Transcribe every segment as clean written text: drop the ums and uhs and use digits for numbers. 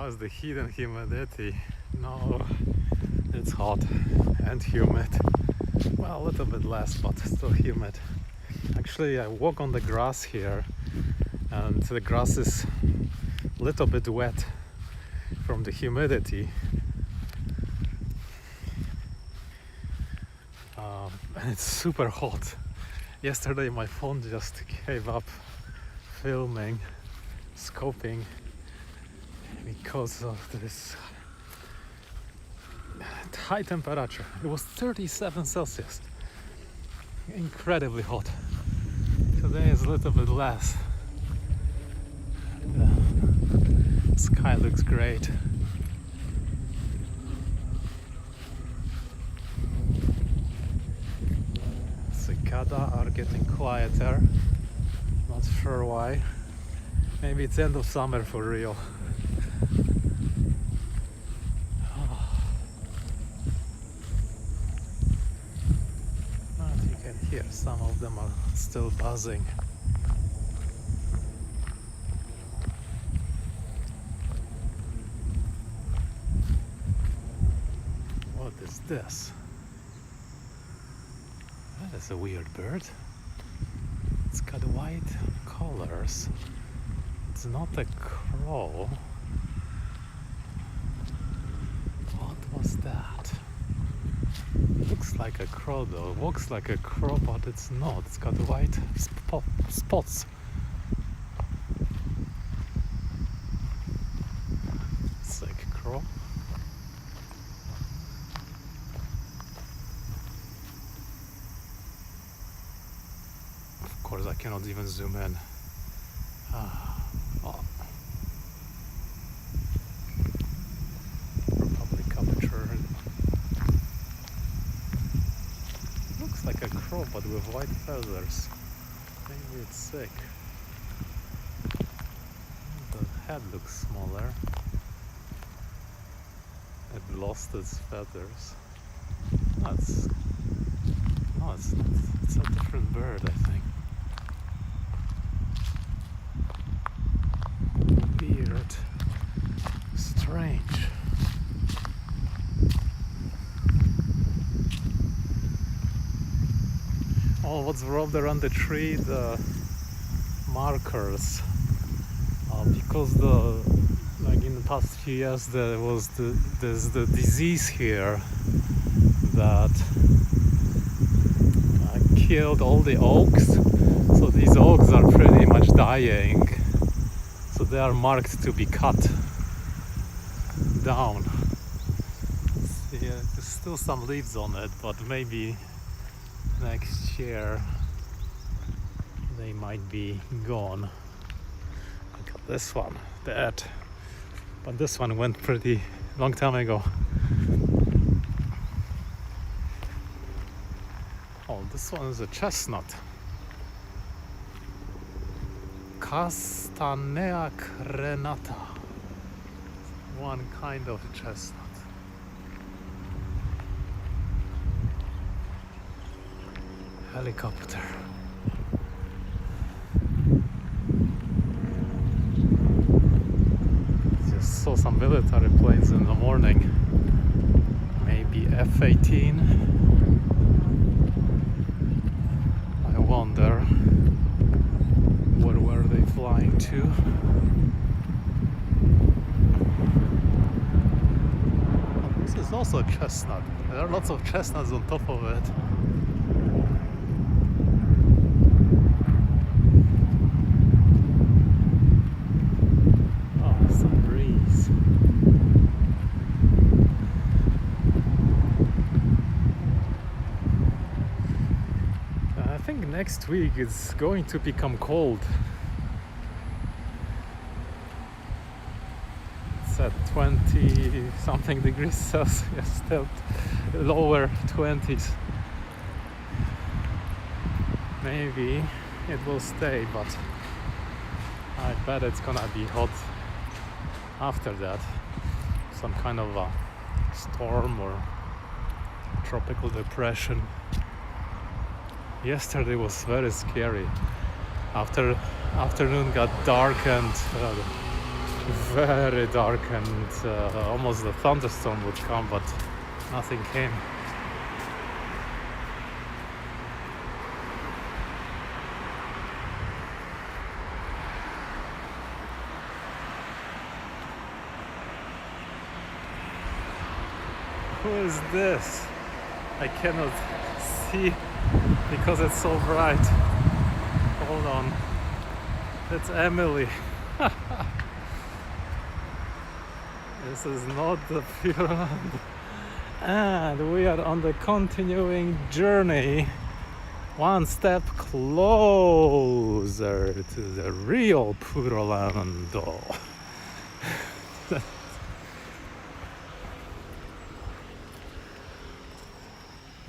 How's the heat and humidity? No, it's hot and humid. Well, a little bit less, but still humid. Actually, I walk on the grass here, and the grass is a little bit wet from the humidity. And it's super hot. Yesterday my phone just gave up filming, scoping, because of this high temperature. It was 37 Celsius. Incredibly hot. Today is a little bit less. The sky looks great. Cicada are getting quieter. Not sure why. Maybe it's end of summer for real. But you can hear some of them are still buzzing. What is this? That is a weird bird. It's got white colors. It's not a crow. What was that? Looks like a crow though. Walks like a crow, but it's not. It's got white spots. It's like a crow. Of course, I cannot even zoom in. Probably captured. Looks like a crow, but with white feathers. Maybe it's sick. The head looks smaller. It lost its feathers. No, it's not. It's a different bird, I think. Weird. Strange. Oh, what's rolled around the tree? The markers. Because like in the past few years there's the disease here that killed all the oaks. So these oaks are pretty much dying. So they are marked to be cut down. See, there's still some leaves on it, but maybe next year they might be gone. Look at this one, dead. But this one went pretty long time ago. Oh, this one is a chestnut. Castanea crenata. One kind of chestnut. Helicopter. Just saw some military planes in the morning. Maybe F-18. I wonder where were they flying to. Oh, this is also a chestnut. There are lots of chestnuts on top of it. Oh, some breeze. I think next week it's going to become cold. It's at 20 something degrees Celsius, still lower 20s. Maybe it will stay, but I bet it's gonna be hot after that. Some kind of a storm or tropical depression. Yesterday was very scary. After afternoon got dark and very dark, and almost a thunderstorm would come, but nothing came. Who is this? I cannot see because it's so bright. Hold on. It's Emily. This is not the pure. And we are on the continuing journey, one step closer to the real Purolando.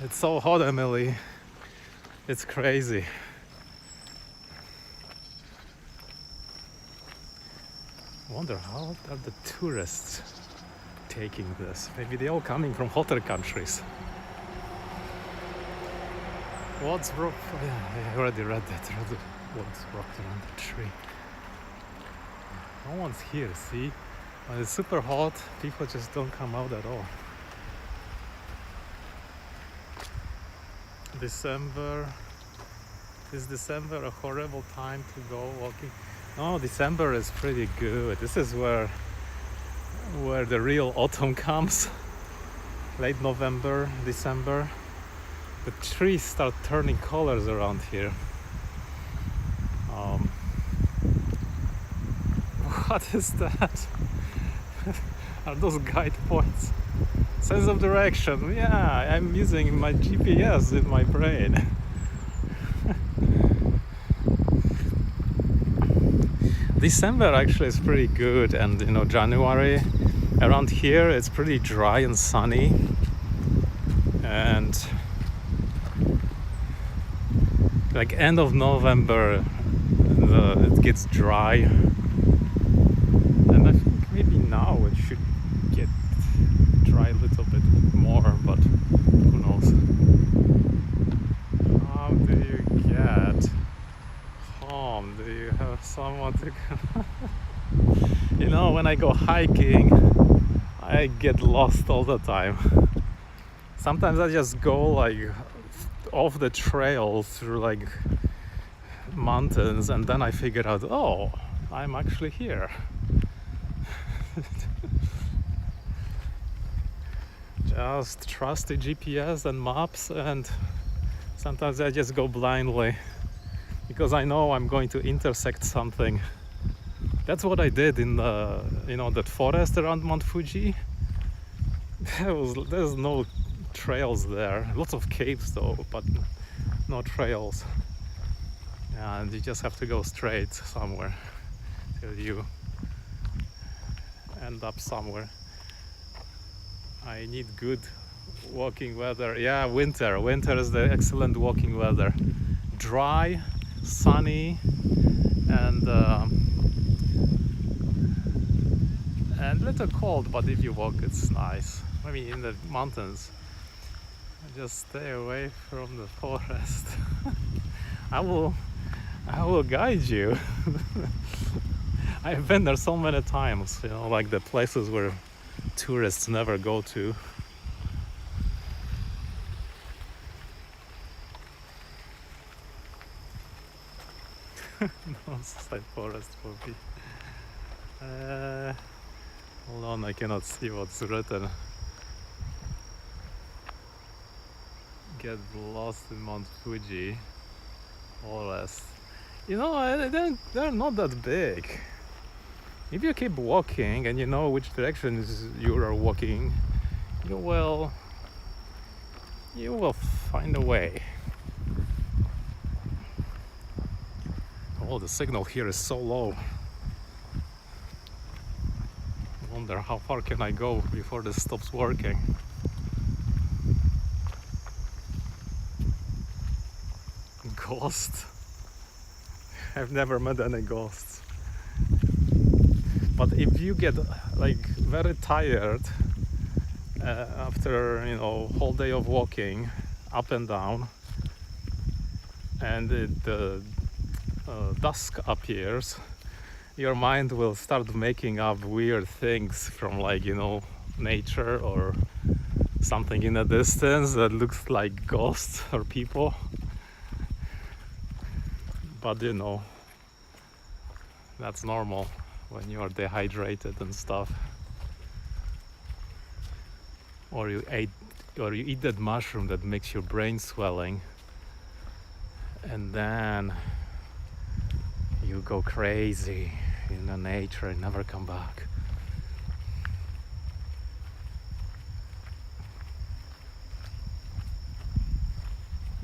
It's so hot, Emily. It's crazy. I wonder how are the tourists taking this? Maybe they're all coming from hotter countries. What's broke? Oh, yeah, I already read that. What's broke around the tree? No one's here, see? When it's super hot, people just don't come out at all. Is December a horrible time to go walking? No, December is pretty good. This is where the real autumn comes. Late November, December. The trees start turning colors around here. What is that? Are those guide points? Sense of direction. Yeah, I'm using my GPS in my brain. December actually is pretty good, and January around here it's pretty dry and sunny, and like end of November it gets dry, and I think maybe now it should get dry a little bit more, but who knows. How do you get home? Do you have someone to come? When I go hiking, I get lost all the time. Sometimes I just go like off the trail through like mountains, and then I figure out, oh, I'm actually here. Just trust the GPS and maps, and sometimes I just go blindly because I know I'm going to intersect something. That's what I did in that forest around Mount Fuji. There's no trails there. Lots of caves though, but no trails. And you just have to go straight somewhere till you end up somewhere. I need good walking weather. Yeah, winter. Winter is the excellent walking weather. Dry, sunny, and a little cold, but if you walk it's nice. I mean, in the mountains, just stay away from the forest. I will guide you. I've been there so many times, like the places where tourists never go to. No side forest for me. Hold on, I cannot see what's written. Get lost in Mount Fuji forest. They're not that big. If you keep walking and you know which directions you are walking, you will find a way. Oh, the signal here is so low. I wonder how far can I go before this stops working. Ghost? I've never met any ghosts. But if you get like very tired after whole day of walking up and down, and the dusk appears, your mind will start making up weird things from, like, you know, nature or something in the distance that looks like ghosts or people. But you know, that's normal when you are dehydrated and stuff. Or you eat that mushroom that makes your brain swelling, and then you go crazy in the nature and never come back.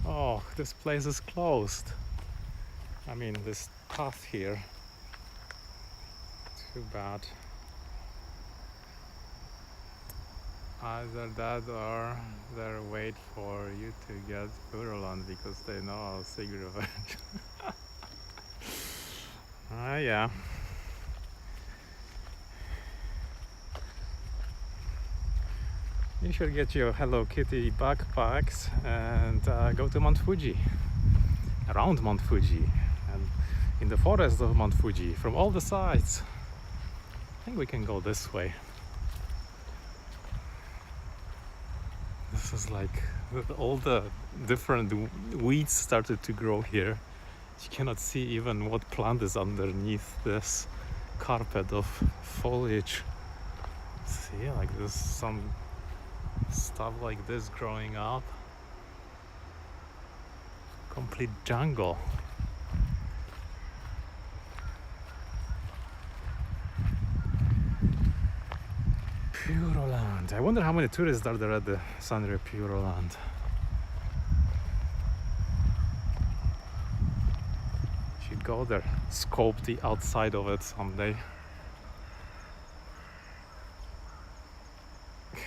Oh, this place is closed. I mean, this path here. Too bad. Either that or they wait for you to get Puroland because they know I'll seek revenge. Yeah. You should get your Hello Kitty backpacks and go to Mount Fuji, around Mount Fuji, and in the forest of Mount Fuji, from all the sides. I think we can go this way. This is like all the different weeds started to grow here. You cannot see even what plant is underneath this carpet of foliage. See, like there's some stuff like this growing up. Complete jungle. Puroland. I wonder how many tourists are there at the Sanrio Puroland. Should go there, scope the outside of it someday.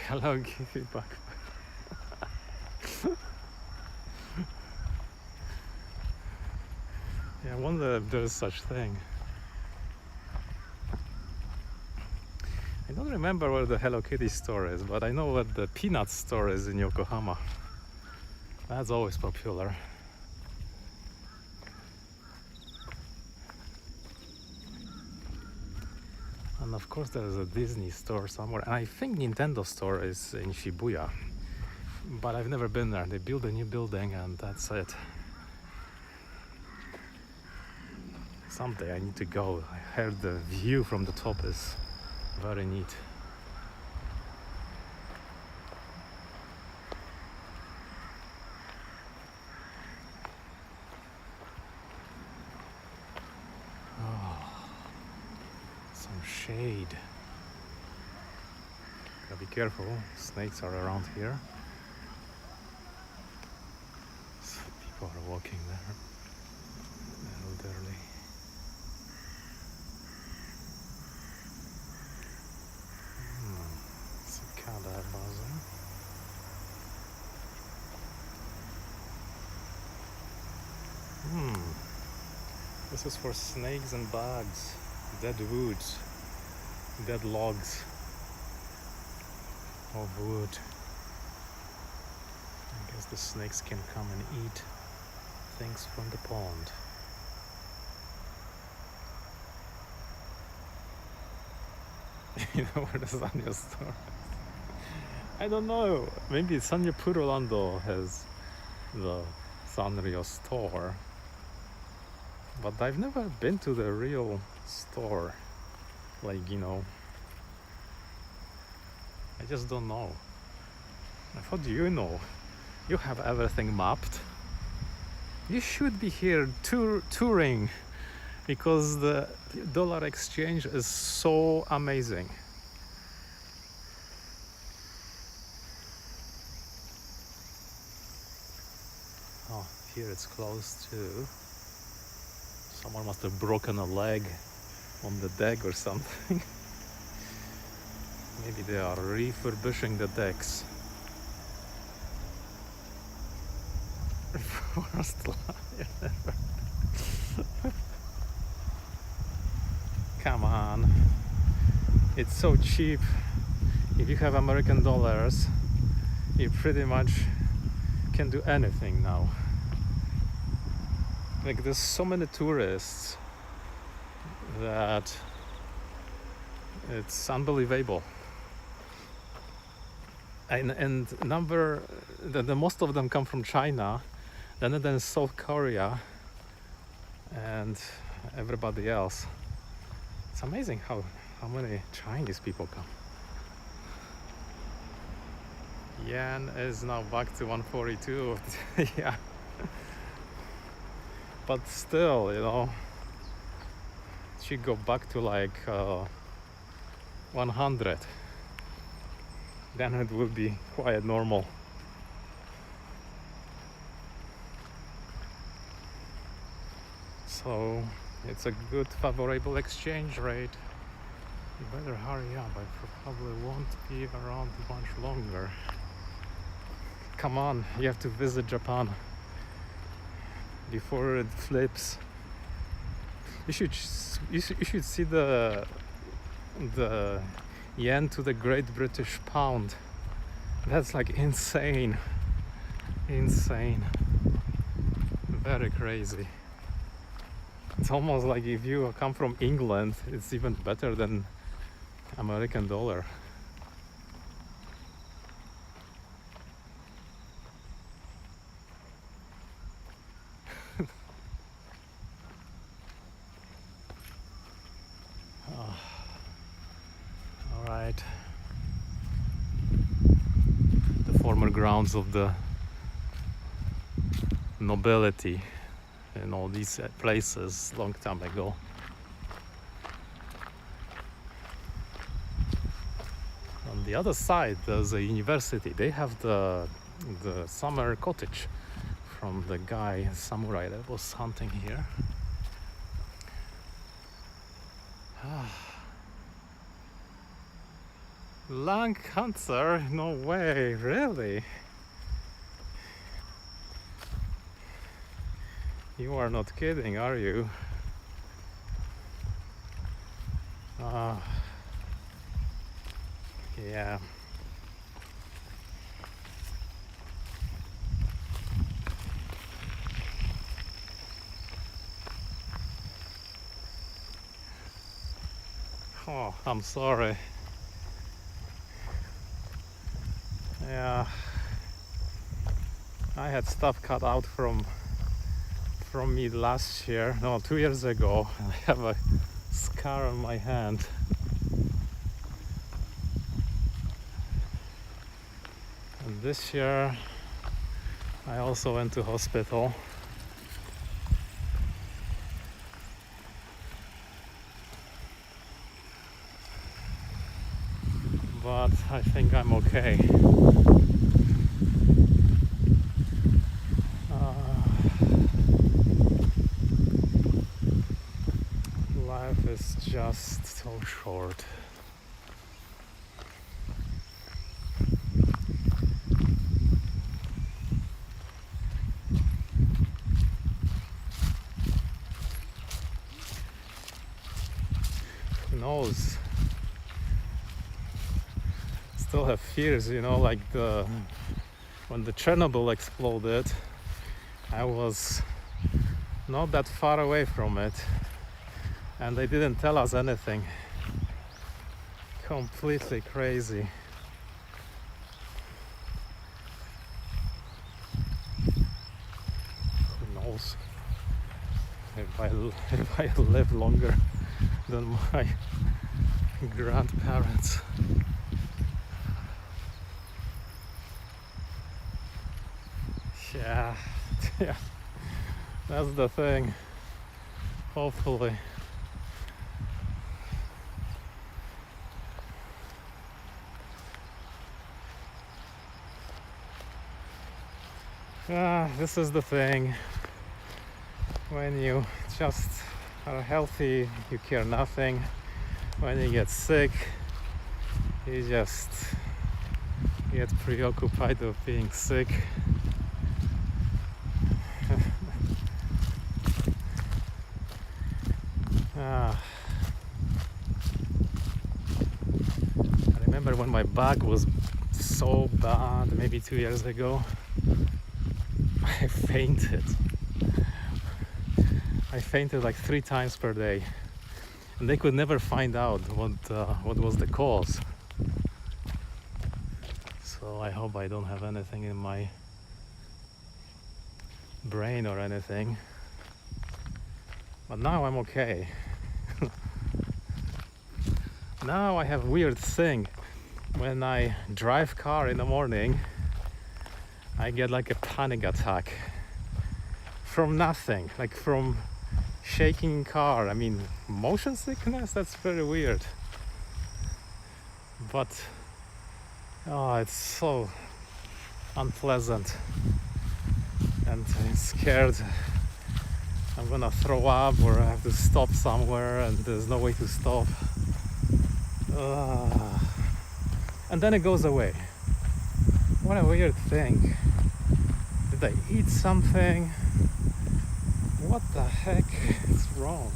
Hello Kitty backpack. Yeah, I wonder if there is such thing. I don't remember where the Hello Kitty store is, but I know where the Peanuts store is in Yokohama. That's always popular. And of course there is a Disney store somewhere, and I think Nintendo store is in Shibuya, but I've never been there. They built a new building and that's it. Someday I need to go. I heard the view from the top is very neat. Some shade. Gotta be careful, snakes are around here. Some people are walking there, elderly. Cicada buzzing. This is for snakes and bugs. Dead woods, dead logs of wood. I guess the snakes can come and eat things from the pond. You know where the Sanrio store is? I don't know. Maybe Sanrio Purolando has the Sanrio store. But I've never been to the real store. Like, you know, I just don't know. How do you know? You have everything mapped. You should be here touring, because the dollar exchange is so amazing. Oh, here it's closed too. Someone must have broken a leg on the deck or something. Maybe they are refurbishing the decks. Forest lion. Come on. It's so cheap. If you have American dollars, you pretty much can do anything now. Like, there's so many tourists that it's unbelievable. And the most of them come from China, then South Korea, and everybody else. It's amazing how many Chinese people come. Yen is now back to 142. Yeah, but still, it should go back to like 100. Then it will be quite normal. So it's a good favorable exchange rate. You better hurry up, I probably won't be around much longer. Come on, you have to visit Japan before it flips. You should see the yen to the Great British Pound. That's like insane. Very crazy. It's almost like if you come from England, it's even better than American dollar. All right. The former grounds of the nobility in all these places long time ago. On the other side, there's a university. They have the summer cottage from the guy samurai that was hunting here. Lung cancer? No way, really? You are not kidding, are you? Yeah. Oh, I'm sorry. Yeah. I had stuff cut out from me last year, no, 2 years ago. I have a scar on my hand. And this year I also went to hospital. But I think I'm okay. Life is just so short. Who knows? Still have fears, like when the Chernobyl exploded, I was not that far away from it, and they didn't tell us anything. Completely crazy. Who knows if I live longer than my grandparents. Yeah, yeah, that's the thing. Hopefully. This is the thing. When you just are healthy, you care nothing. When you get sick, you just get preoccupied with being sick. I remember when my back was so bad, maybe 2 years ago, I fainted. I fainted like 3 times per day. and they could never find out what was the cause. So I hope I don't have anything in my brain or anything. But now I'm okay. Now I have a weird thing. When I drive car in the morning, I get like a panic attack. From nothing, like from shaking car. I mean, motion sickness, that's very weird. But oh, it's so unpleasant. And I'm scared I'm gonna throw up or I have to stop somewhere and there's no way to stop. And then it goes away. What a weird thing. Did I eat something? What the heck is wrong?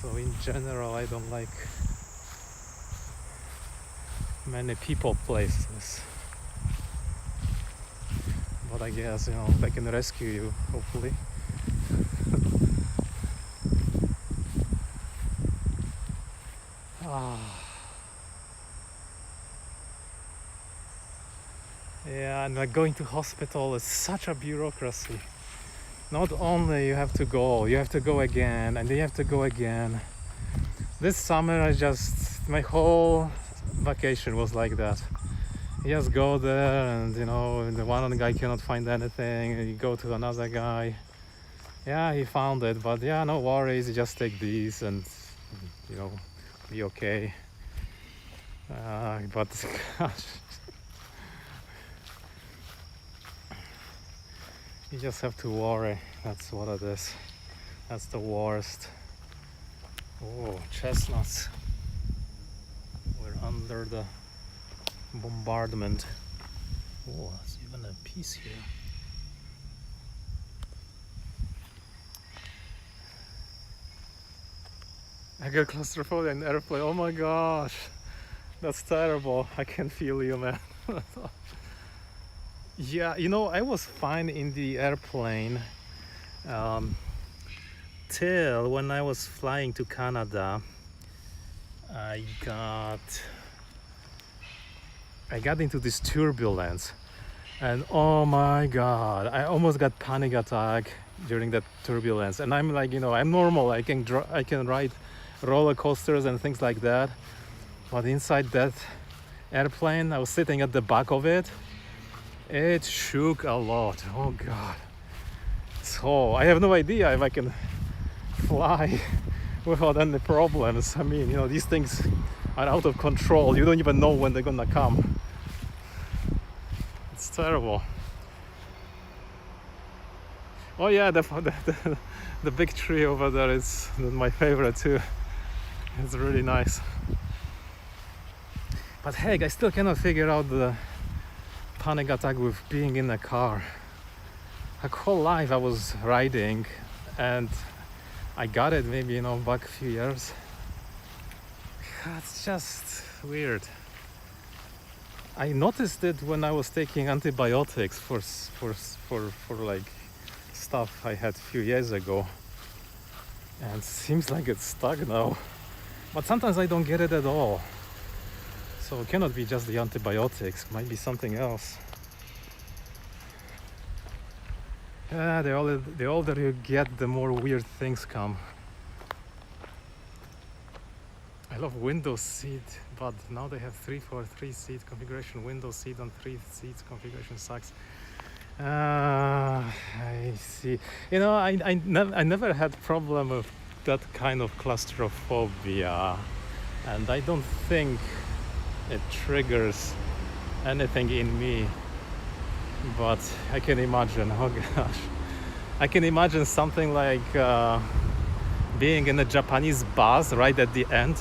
So in general, I don't like many people places. But I guess, they can rescue you, hopefully. Yeah, and like going to hospital is such a bureaucracy. Not only you have to go again, and then you have to go again. This summer, my whole vacation was like that. You just go there, and the one guy cannot find anything, and you go to another guy. Yeah, he found it, but yeah, no worries. You just take these, and be okay. But gosh. You just have to worry. That's what it is. That's the worst. Oh, chestnuts. We're under the bombardment. Oh, there's even a piece here. I get claustrophobia in the airplane. Oh my gosh. That's terrible. I can feel you, man. Yeah, I was fine in the airplane till when I was flying to Canada. I got into this turbulence, and oh my god, I almost got panic attack during that turbulence. And I'm like, I'm normal. I can ride roller coasters and things like that, but inside that airplane, I was sitting at the back of it. It shook a lot. Oh god. So I have no idea if I can fly without any problems. I mean, these things are out of control. You don't even know when they're gonna come. It's terrible. Oh yeah, the big tree over there is my favorite too. It's really nice. But heck, I still cannot figure out the panic attack with being in a car. Like whole life I was riding, and I got it maybe back a few years. It's just weird. I noticed it when I was taking antibiotics for like stuff I had a few years ago, and it seems like it's stuck now. But sometimes I don't get it at all. So it cannot be just the antibiotics, might be something else. Yeah, the older you get, the more weird things come. I love window seat, but now they have 3 seat configuration. Window seat on 3 seats configuration sucks. I see. I never had problem with that kind of claustrophobia, and I don't think it triggers anything in me, but I can imagine. Oh gosh, I can imagine something like being in a Japanese bus right at the end,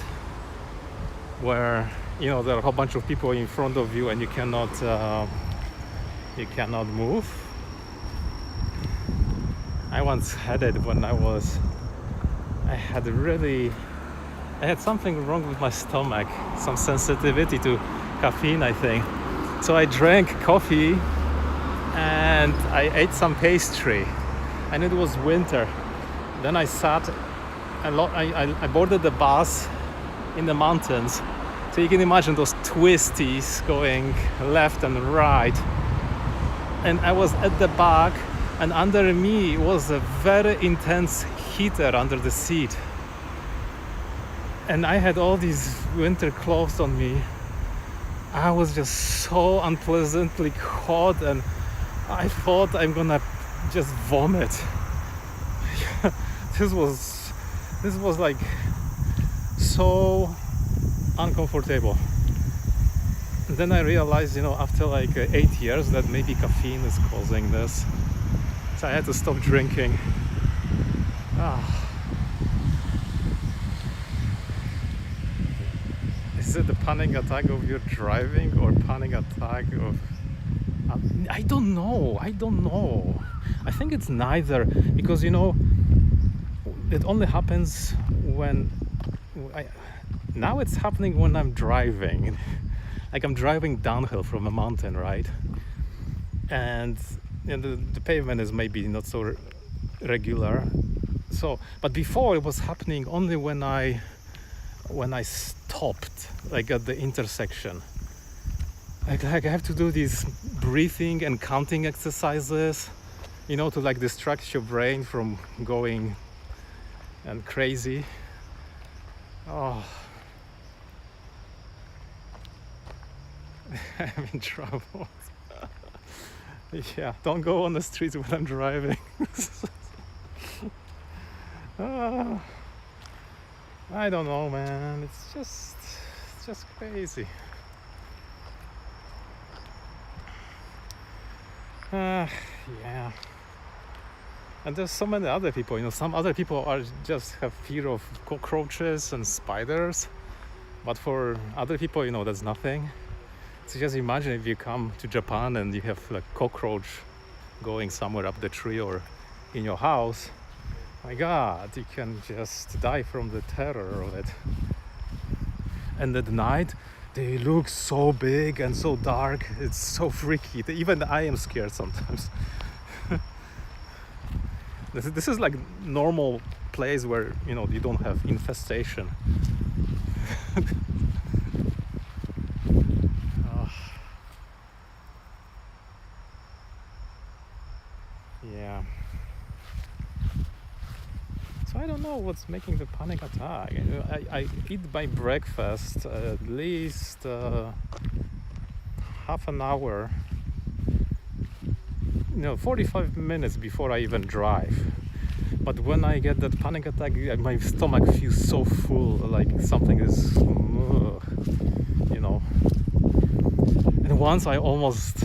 where there are a whole bunch of people in front of you and you cannot move. I once had it when I had something wrong with my stomach, some sensitivity to caffeine, I think. So I drank coffee and I ate some pastry. and it was winter. Then I sat I boarded the bus in the mountains. So you can imagine those twisties going left and right. And I was at the back, and under me was a very intense heater under the seat. And I had all these winter clothes on me. I was just so unpleasantly hot, and I thought I'm gonna just vomit. This was like so uncomfortable. And then I realized, after like 8 years, that maybe caffeine is causing this. So I had to stop drinking. Is it the panic attack of your driving or panic attack of... I don't know. I think it's neither, because it only happens when now it's happening when I'm driving. Like I'm driving downhill from a mountain, right? And the pavement is maybe not so regular. So, but before it was happening only when I stopped, like at the intersection. Like I have to do these breathing and counting exercises, to like distract your brain from going and crazy. Oh. I'm in trouble. Yeah, don't go on the streets when I'm driving. I don't know, man. It's just crazy. Yeah. And there's so many other people. Some other people just have fear of cockroaches and spiders, but for other people, that's nothing. So just imagine if you come to Japan and you have like cockroach going somewhere up the tree or in your house. My God, you can just die from the terror of it. And at night, they look so big and so dark. It's so freaky. Even I am scared sometimes. This is like normal place where you don't have infestation. Yeah. So I don't know what's making the panic attack. I eat my breakfast at least half an hour, 45 minutes before I even drive. But when I get that panic attack, my stomach feels so full, like something is, And once I almost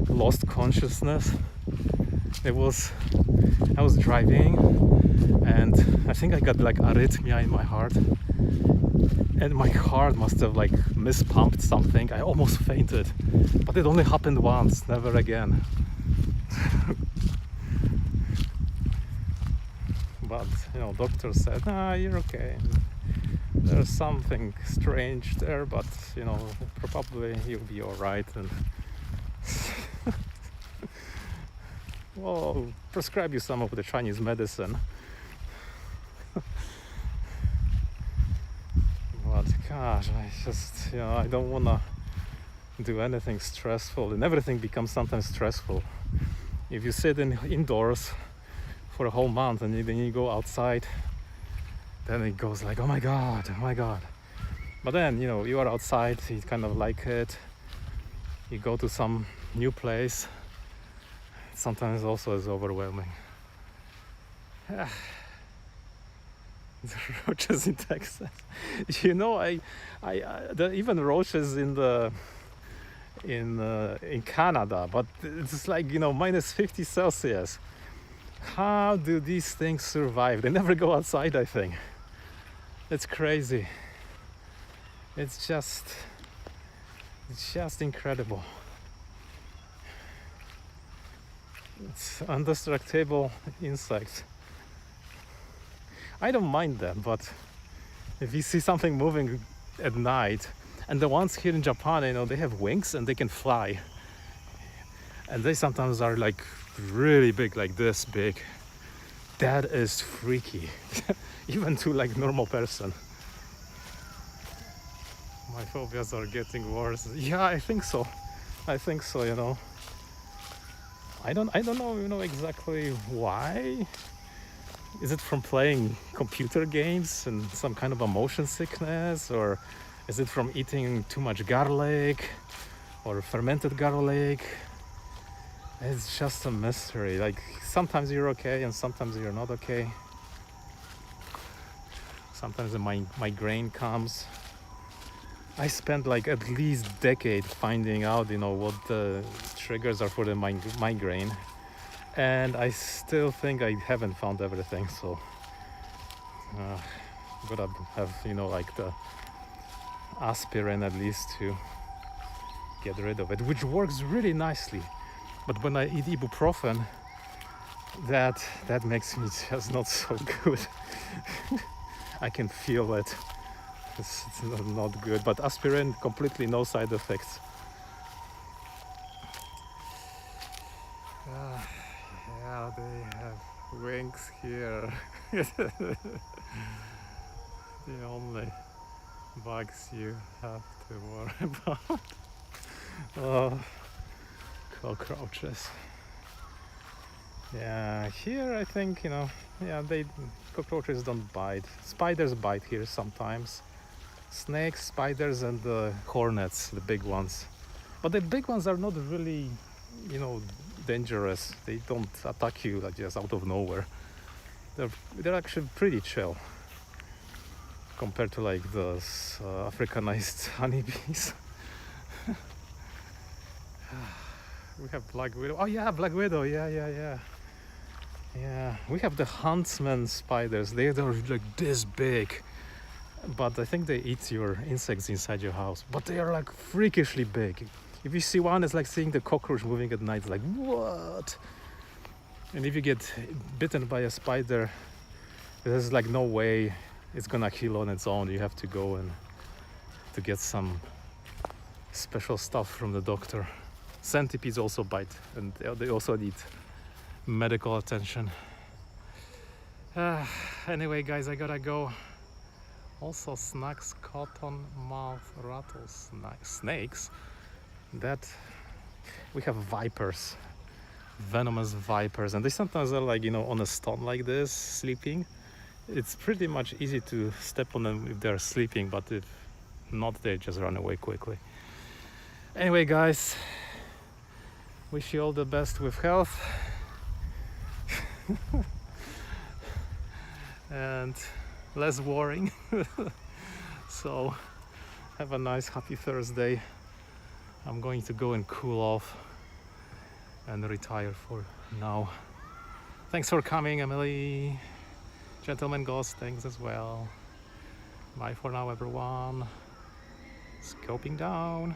lost consciousness. I was driving, and I think I got like arrhythmia in my heart, and my heart must have like mispumped something. I almost fainted, but it only happened once, never again. But doctor said, you're okay. There's something strange there, but probably you'll be all right. And well, prescribe you some of the Chinese medicine. But gosh, I just, I don't want to do anything stressful, and everything becomes sometimes stressful. If you sit indoors for a whole month and then you go outside, then it goes like, oh my god. But then, you are outside, you kind of like it. You go to some new place. Sometimes also is overwhelming. The roaches in Texas. Even roaches in Canada, but it's like minus 50 Celsius. How do these things survive? They never go outside, I think. It's crazy. It's just incredible. It's indestructible insects. I don't mind them, but if you see something moving at night, and the ones here in Japan, they have wings and they can fly, and they sometimes are like really big, like this big, that is freaky. Even to like normal person. My phobias are getting worse. Yeah, I think so. I think so, you know. I don't know, you know, exactly why. Is it from playing computer games and some kind of a motion sickness, or is it from eating too much garlic or fermented garlic? It's just a mystery. Like sometimes you're okay and sometimes you're not okay. Sometimes the migraine comes. I spent like at least decade finding out, you know, what the triggers are for the migraine, and I still think I haven't found everything. So gotta have, you know, like the aspirin at least to get rid of it, which works really nicely. But when I eat ibuprofen, that makes me just not so good. I can feel it. It's not good. But aspirin, completely no side effects. Yeah, they have wings here. The only bugs you have to worry about. Oh, cockroaches. Yeah, here I think, you know, yeah, cockroaches don't bite. Spiders bite here sometimes. Snakes, spiders, and the hornets, the big ones. But the big ones are not really, you know, dangerous. They don't attack you like just out of nowhere. They're actually pretty chill compared to like those Africanized honeybees. We have Black Widow. Oh yeah, Black Widow. Yeah. We have the huntsman spiders. They're like this big, but I think they eat your insects inside your house. But they are like freakishly big. If you see one, it's like seeing the cockroach moving at night. It's like, what? And if you get bitten by a spider, there's like no way it's gonna heal on its own. You have to go and to get some special stuff from the doctor. Centipedes also bite, and they also need medical attention. Anyway, guys, I gotta go. Also, snakes, cottonmouth rattlesnakes. That we have vipers, venomous vipers, and they sometimes are like, you know, on a stone like this, sleeping. It's pretty much easy to step on them if they're sleeping, but if not, they just run away quickly. Anyway, guys, wish you all the best with health. And less worrying. So have a nice happy Thursday. I'm going to go and cool off and retire for now. Thanks for coming, Emily. Gentleman Ghost, thanks as well. Bye for now, everyone. Scoping down.